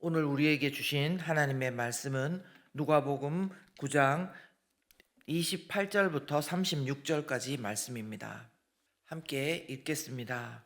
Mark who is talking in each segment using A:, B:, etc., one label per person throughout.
A: 오늘 우리에게 주신 하나님의 말씀은 누가복음 9장 28절부터 36절까지 말씀입니다. 함께 읽겠습니다.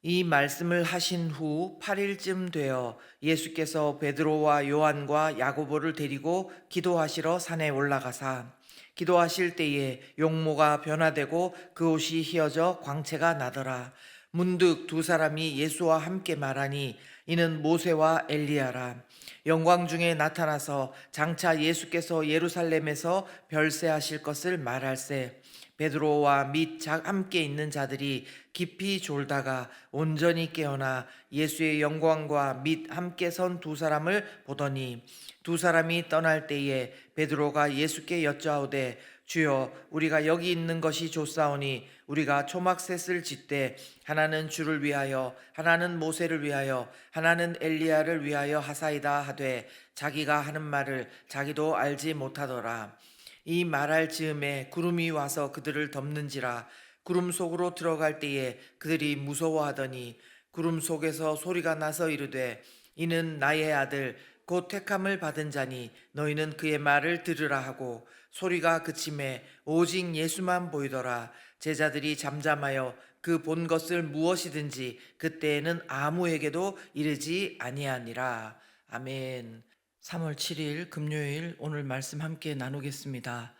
A: 이 말씀을 하신 후 8일쯤 되어 예수께서 베드로와 요한과 야고보를 데리고 기도하시러 산에 올라가사 기도하실 때에 용모가 변화되고 그 옷이 휘어져 광채가 나더라. 문득 두 사람이 예수와 함께 말하니 이는 모세와 엘리야라. 영광 중에 나타나서 장차 예수께서 예루살렘에서 별세하실 것을 말할세. 베드로와 및 함께 있는 자들이 깊이 졸다가 온전히 깨어나 예수의 영광과 및 함께 선 두 사람을 보더니 두 사람이 떠날 때에 베드로가 예수께 여짜오되 주여 우리가 여기 있는 것이 좋사오니 우리가 초막셋을 짓되 하나는 주를 위하여 하나는 모세를 위하여 하나는 엘리야를 위하여 하사이다 하되 자기가 하는 말을 자기도 알지 못하더라. 이 말할 즈음에 구름이 와서 그들을 덮는지라. 구름 속으로 들어갈 때에 그들이 무서워하더니 구름 속에서 소리가 나서 이르되 이는 나의 아들 곧 택함을 받은 자니 너희는 그의 말을 들으라 하고 소리가 그침에 오직 예수만 보이더라. 제자들이 잠잠하여 그 본 것을 무엇이든지 그때에는 아무에게도 이르지 아니하니라. 아멘. 3월 7일 금요일 오늘 말씀 함께 나누겠습니다.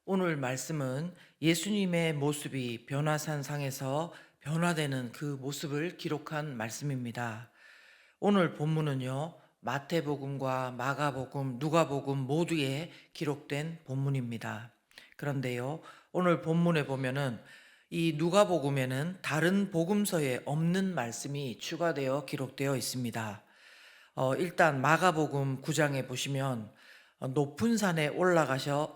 A: 오늘 말씀은 예수님의 모습이 변화산상에서 변화되는 그 모습을 기록한 말씀입니다. 오늘 본문은요, 마태복음과 마가복음, 누가복음 모두에 기록된 본문입니다. 그런데요, 오늘 본문에 보면은 이 누가복음에는 다른 복음서에 없는 말씀이 추가되어 기록되어 있습니다. 일단 마가복음 9장에 보시면 높은 산에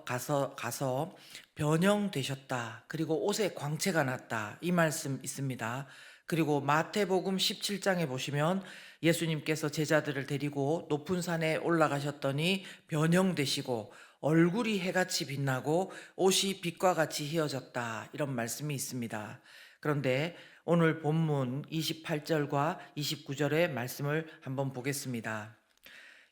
A: 가서 변형되셨다. 그리고 옷에 광채가 났다. 이 말씀 있습니다. 그리고 마태복음 17장에 보시면 예수님께서 제자들을 데리고 높은 산에 올라가셨더니 변형되시고 얼굴이 해같이 빛나고 옷이 빛과 같이 휘어졌다. 이런 말씀이 있습니다. 그런데 오늘 본문 28절과 29절의 말씀을 한번 보겠습니다.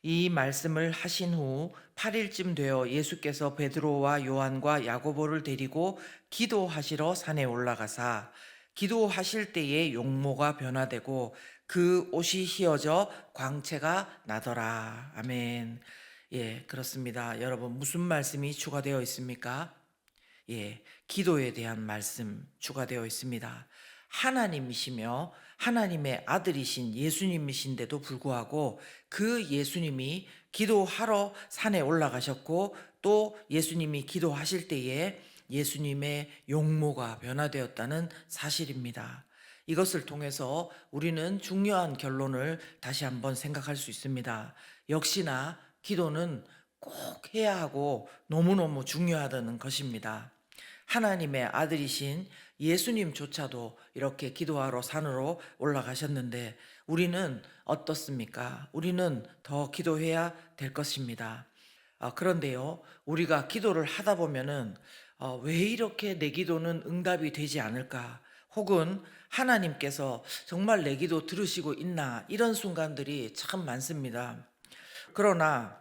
A: 이 말씀을 하신 후 8일쯤 되어 예수께서 베드로와 요한과 야고보를 데리고 기도하시러 산에 올라가사 기도하실 때에 용모가 변화되고 그 옷이 휘어져 광채가 나더라. 아멘. 예, 그렇습니다. 여러분, 무슨 말씀이 추가되어 있습니까? 예, 기도에 대한 말씀 추가되어 있습니다. 하나님이시며 하나님의 아들이신 예수님이신데도 불구하고 그 예수님이 기도하러 산에 올라가셨고 또 예수님이 기도하실 때에 예수님의 용모가 변화되었다는 사실입니다. 이것을 통해서 우리는 중요한 결론을 다시 한번 생각할 수 있습니다. 역시나 기도는 꼭 해야 하고 너무너무 중요하다는 것입니다. 하나님의 아들이신 예수님조차도 이렇게 기도하러 산으로 올라가셨는데 우리는 어떻습니까? 우리는 더 기도해야 될 것입니다. 그런데요, 우리가 기도를 하다 보면은 왜 이렇게 내 기도는 응답이 되지 않을까? 혹은 하나님께서 정말 내 기도 들으시고 있나? 이런 순간들이 참 많습니다. 그러나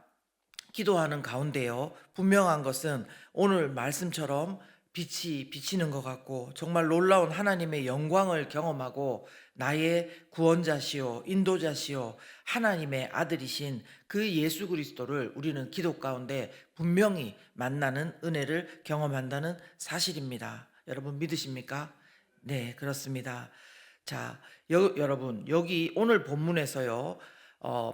A: 기도하는 가운데요, 분명한 것은 오늘 말씀처럼 빛이 비치는 것 같고 정말 놀라운 하나님의 영광을 경험하고 나의 구원자시요 인도자시요 하나님의 아들이신 그 예수 그리스도를 우리는 기도 가운데 분명히 만나는 은혜를 경험한다는 사실입니다. 여러분 믿으십니까? 네, 그렇습니다. 자, 여러분 여기 오늘 본문에서요,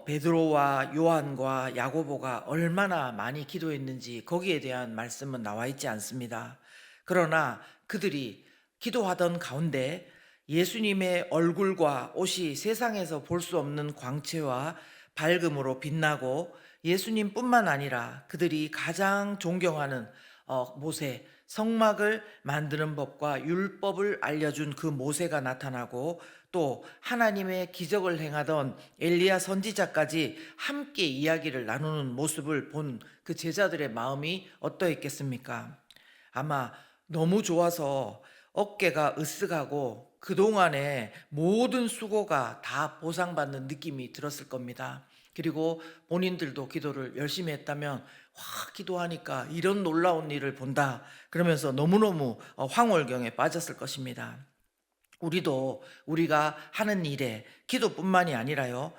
A: 베드로와 요한과 야고보가 얼마나 많이 기도했는지 거기에 대한 말씀은 나와 있지 않습니다. 그러나 그들이 기도하던 가운데 예수님의 얼굴과 옷이 세상에서 볼 수 없는 광채와 밝음으로 빛나고 예수님뿐만 아니라 그들이 가장 존경하는 모세, 성막을 만드는 법과 율법을 알려준 그 모세가 나타나고 또 하나님의 기적을 행하던 엘리야 선지자까지 함께 이야기를 나누는 모습을 본 그 제자들의 마음이 어떠했겠습니까? 아마 너무 좋아서 어깨가 으쓱하고 그동안의 모든 수고가 다 보상받는 느낌이 들었을 겁니다. 그리고 본인들도 기도를 열심히 했다면, 와, 기도하니까 이런 놀라운 일을 본다 그러면서 너무너무 황홀경에 빠졌을 것입니다. 우리도 우리가 하는 일에 기도뿐만이 아니라요,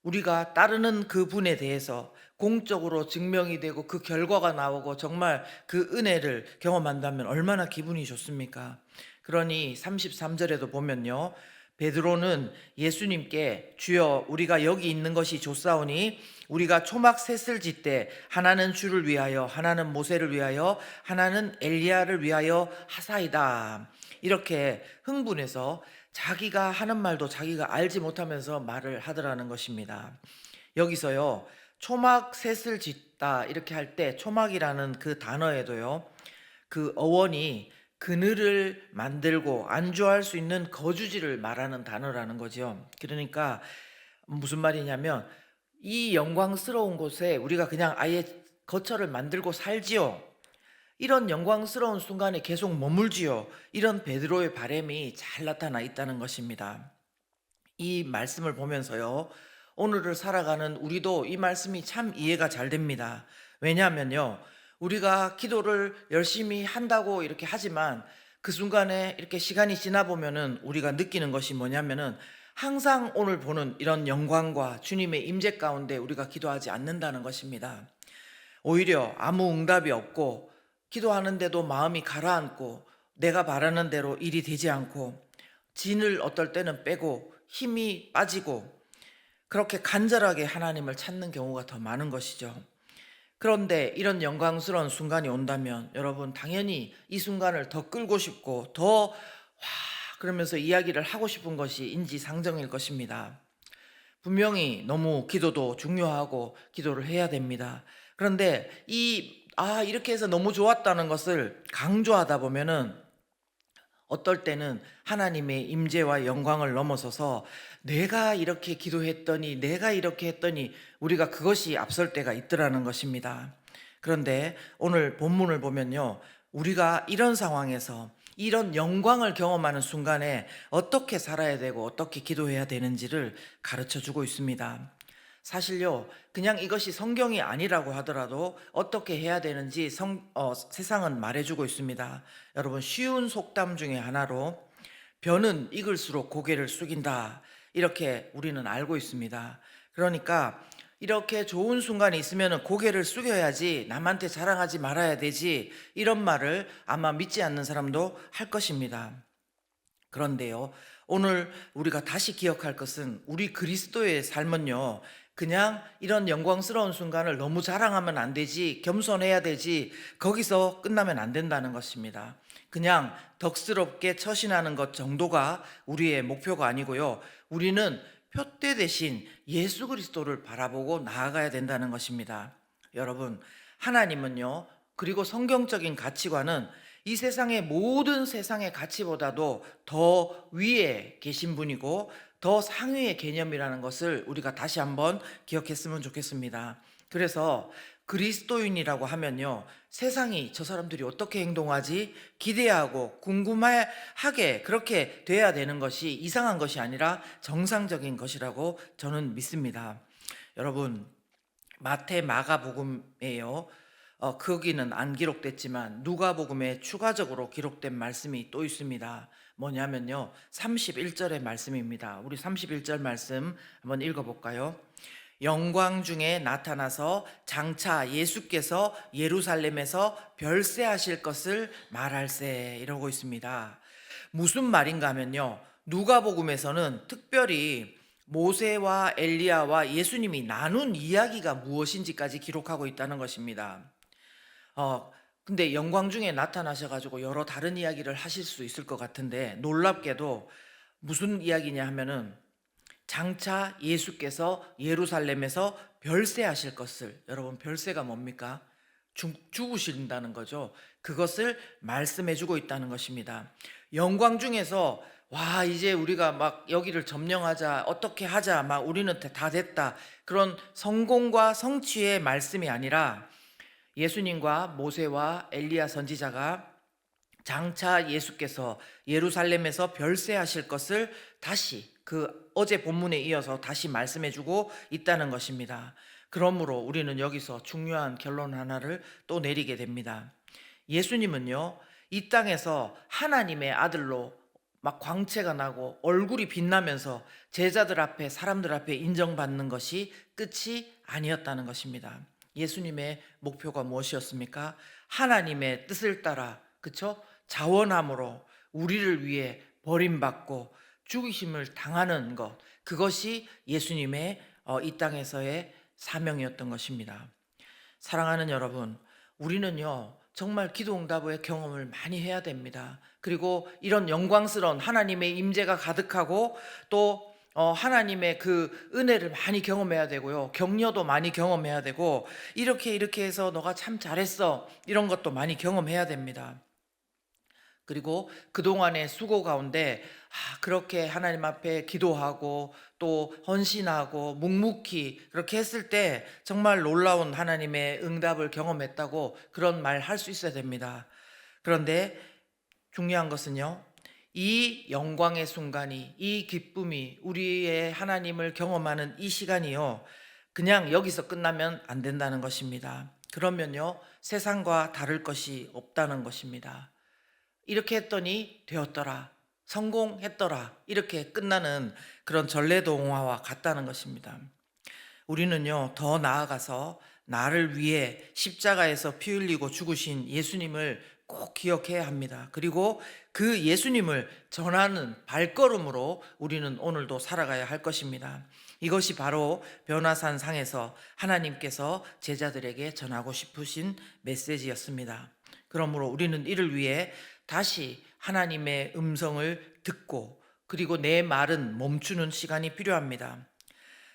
A: 우리가 따르는 그 분에 대해서 공적으로 증명이 되고 그 결과가 나오고 정말 그 은혜를 경험한다면 얼마나 기분이 좋습니까? 그러니 33절에도 보면요, 베드로는 예수님께 주여 우리가 여기 있는 것이 좋사오니 우리가 초막 셋을 짓되 하나는 주를 위하여 하나는 모세를 위하여 하나는 엘리야를 위하여 하사이다, 이렇게 흥분해서 자기가 하는 말도 자기가 알지 못하면서 말을 하더라는 것입니다. 여기서요, 초막 셋을 짓다 이렇게 할 때 초막이라는 그 단어에도요, 그 어원이 그늘을 만들고 안주할 수 있는 거주지를 말하는 단어라는 거죠. 그러니까 무슨 말이냐면, 이 영광스러운 곳에 우리가 그냥 아예 거처를 만들고 살지요, 이런 영광스러운 순간에 계속 머물지요, 이런 베드로의 바람이 잘 나타나 있다는 것입니다. 이 말씀을 보면서요, 오늘을 살아가는 우리도 이 말씀이 참 이해가 잘 됩니다. 왜냐하면요, 우리가 기도를 열심히 한다고 이렇게 하지만 그 순간에 이렇게 시간이 지나 보면은 우리가 느끼는 것이 뭐냐면은, 항상 오늘 보는 이런 영광과 주님의 임재 가운데 우리가 기도하지 않는다는 것입니다. 오히려 아무 응답이 없고 기도하는데도 마음이 가라앉고 내가 바라는 대로 일이 되지 않고 진을 어떨 때는 빼고 힘이 빠지고 그렇게 간절하게 하나님을 찾는 경우가 더 많은 것이죠. 그런데 이런 영광스러운 순간이 온다면 여러분, 당연히 이 순간을 더 끌고 싶고 더 그러면서 이야기를 하고 싶은 것이 인지상정일 것입니다. 분명히 너무 기도도 중요하고 기도를 해야 됩니다. 그런데 이렇게 해서 너무 좋았다는 것을 강조하다 보면은 어떨 때는 하나님의 임재와 영광을 넘어서서 내가 이렇게 기도했더니 내가 이렇게 했더니 우리가 그것이 앞설 때가 있더라는 것입니다. 그런데 오늘 본문을 보면요, 우리가 이런 상황에서 이런 영광을 경험하는 순간에 어떻게 살아야 되고 어떻게 기도해야 되는지를 가르쳐 주고 있습니다. 사실요, 그냥 이것이 성경이 아니라고 하더라도 어떻게 해야 되는지 세상은 말해주고 있습니다. 여러분, 쉬운 속담 중에 하나로 벼는 익을수록 고개를 숙인다, 이렇게 우리는 알고 있습니다. 그러니까 이렇게 좋은 순간이 있으면 고개를 숙여야지, 남한테 자랑하지 말아야 되지, 이런 말을 아마 믿지 않는 사람도 할 것입니다. 그런데요, 오늘 우리가 다시 기억할 것은 우리 그리스도의 삶은요, 그냥 이런 영광스러운 순간을 너무 자랑하면 안 되지, 겸손해야 되지, 거기서 끝나면 안 된다는 것입니다. 그냥 덕스럽게 처신하는 것 정도가 우리의 목표가 아니고요, 우리는 표대 대신 예수 그리스도를 바라보고 나아가야 된다는 것입니다. 여러분, 하나님은요, 그리고 성경적인 가치관은 이 세상의 모든 세상의 가치보다도 더 위에 계신 분이고 더 상위의 개념이라는 것을 우리가 다시 한번 기억했으면 좋겠습니다. 그래서 그리스도인이라고 하면요, 세상이 저 사람들이 어떻게 행동하지 기대하고 궁금하게 그렇게 돼야 되는 것이 이상한 것이 아니라 정상적인 것이라고 저는 믿습니다. 여러분, 마태 마가복음에요, 거기는 안 기록됐지만 누가복음에 추가적으로 기록된 말씀이 또 있습니다. 뭐냐면요, 31절의 말씀입니다. 우리 31절 말씀 한번 읽어볼까요? 영광 중에 나타나서 장차 예수께서 예루살렘에서 별세하실 것을 말할세, 이러고 있습니다. 무슨 말인가 하면요, 누가복음에서는 특별히 모세와 엘리야와 예수님이 나눈 이야기가 무엇인지까지 기록하고 있다는 것입니다. 근데 영광 중에 나타나셔가지고 여러 다른 이야기를 하실 수 있을 것 같은데, 놀랍게도 무슨 이야기냐 하면은 장차 예수께서 예루살렘에서 별세하실 것을, 여러분, 별세가 뭡니까? 죽으신다는 거죠. 그것을 말씀해 주고 있다는 것입니다. 영광 중에서 와, 이제 우리가 막 여기를 점령하자, 어떻게 하자, 막 우리는 다 됐다, 그런 성공과 성취의 말씀이 아니라 예수님과 모세와 엘리야 선지자가 장차 예수께서 예루살렘에서 별세하실 것을 다시 그 어제 본문에 이어서 다시 말씀해 주고 있다는 것입니다. 그러므로 우리는 여기서 중요한 결론 하나를 또 내리게 됩니다. 예수님은요, 이 땅에서 하나님의 아들로 막 광채가 나고 얼굴이 빛나면서 제자들 앞에, 사람들 앞에 인정받는 것이 끝이 아니었다는 것입니다. 예수님의 목표가 무엇이었습니까? 하나님의 뜻을 따라, 그쵸? 자원함으로 우리를 위해 버림받고 죽이심을 당하는 것, 그것이 예수님의 이 땅에서의 사명이었던 것입니다. 사랑하는 여러분, 우리는요, 정말 기도 응답의 경험을 많이 해야 됩니다. 그리고 이런 영광스러운 하나님의 임재가 가득하고 또 하나님의 그 은혜를 많이 경험해야 되고요. 격려도 많이 경험해야 되고, 이렇게 해서 너가 참 잘했어, 이런 것도 많이 경험해야 됩니다. 그리고 그동안의 수고 가운데 그렇게 하나님 앞에 기도하고 또 헌신하고 묵묵히 그렇게 했을 때 정말 놀라운 하나님의 응답을 경험했다고 그런 말 할 수 있어야 됩니다. 그런데 중요한 것은요, 이 영광의 순간이, 이 기쁨이, 우리의 하나님을 경험하는 이 시간이요, 그냥 여기서 끝나면 안 된다는 것입니다. 그러면요, 세상과 다를 것이 없다는 것입니다. 이렇게 했더니 되었더라, 성공했더라, 이렇게 끝나는 그런 전래동화와 같다는 것입니다. 우리는요, 더 나아가서 나를 위해 십자가에서 피 흘리고 죽으신 예수님을 꼭 기억해야 합니다. 그리고 그 예수님을 전하는 발걸음으로 우리는 오늘도 살아가야 할 것입니다. 이것이 바로 변화산 상에서 하나님께서 제자들에게 전하고 싶으신 메시지였습니다. 그러므로 우리는 이를 위해 다시 하나님의 음성을 듣고, 그리고 내 말은 멈추는 시간이 필요합니다.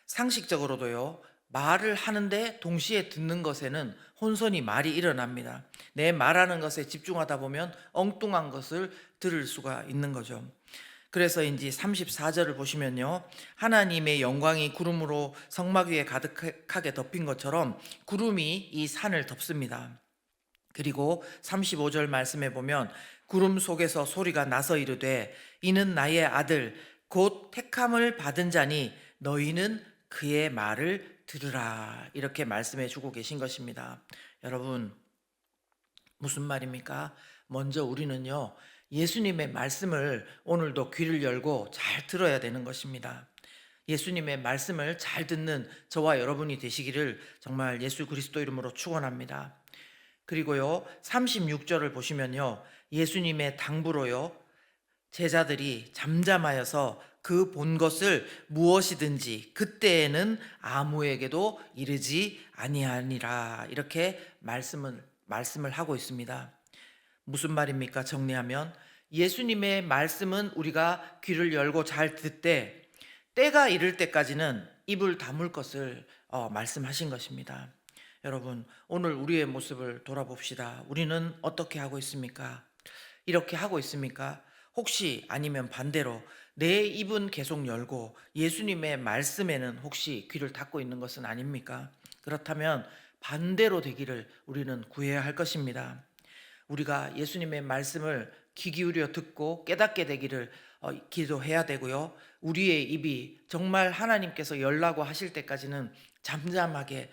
A: 상식적으로도요, 말을 하는데 동시에 듣는 것에는 혼선이 많이 일어납니다. 내 말하는 것에 집중하다 보면 엉뚱한 것을 들을 수가 있는 거죠. 그래서인지 34절을 보시면요, 하나님의 영광이 구름으로 성막 위에 가득하게 덮인 것처럼 구름이 이 산을 덮습니다. 그리고 35절 말씀에 보면 구름 속에서 소리가 나서 이르되 이는 나의 아들 곧 택함을 받은 자니 너희는 그의 말을 들으라, 이렇게 말씀해 주고 계신 것입니다. 여러분, 무슨 말입니까? 먼저 우리는요, 예수님의 말씀을 오늘도 귀를 열고 잘 들어야 되는 것입니다. 예수님의 말씀을 잘 듣는 저와 여러분이 되시기를 정말 예수 그리스도 이름으로 축원합니다. 그리고요, 36절을 보시면요, 예수님의 당부로요, 제자들이 잠잠하여서 그 본 것을 무엇이든지 그때에는 아무에게도 이르지 아니하니라, 이렇게 말씀을 하고 있습니다. 무슨 말입니까? 정리하면 예수님의 말씀은 우리가 귀를 열고 잘 듣되 때가 이를 때까지는 입을 다물 것을 말씀하신 것입니다. 여러분, 오늘 우리의 모습을 돌아봅시다. 우리는 어떻게 하고 있습니까? 이렇게 하고 있습니까? 혹시 아니면 반대로 내 입은 계속 열고 예수님의 말씀에는 혹시 귀를 닫고 있는 것은 아닙니까? 그렇다면 반대로 되기를 우리는 구해야 할 것입니다. 우리가 예수님의 말씀을 귀 기울여 듣고 깨닫게 되기를 기도해야 되고요, 우리의 입이 정말 하나님께서 열라고 하실 때까지는 잠잠하게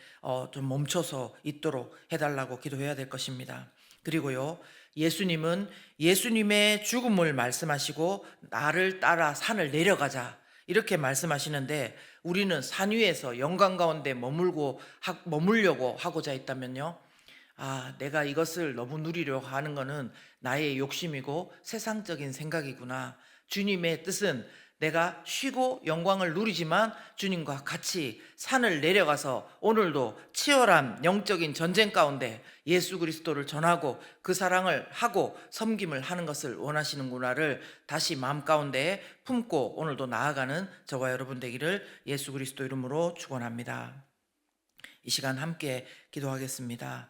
A: 좀 멈춰서 있도록 해달라고 기도해야 될 것입니다. 그리고요, 예수님은 예수님의 죽음을 말씀하시고 나를 따라 산을 내려가자, 이렇게 말씀하시는데 우리는 산 위에서 영광 가운데 머물려고 하고자 있다면요, 내가 이것을 너무 누리려고 하는 것은 나의 욕심이고 세상적인 생각이구나. 주님의 뜻은 내가 쉬고 영광을 누리지만 주님과 같이 산을 내려가서 오늘도 치열한 영적인 전쟁 가운데 예수 그리스도를 전하고 그 사랑을 하고 섬김을 하는 것을 원하시는구나를 다시 마음 가운데 품고 오늘도 나아가는 저와 여러분 되기를 예수 그리스도 이름으로 축원합니다. 이 시간 함께 기도하겠습니다.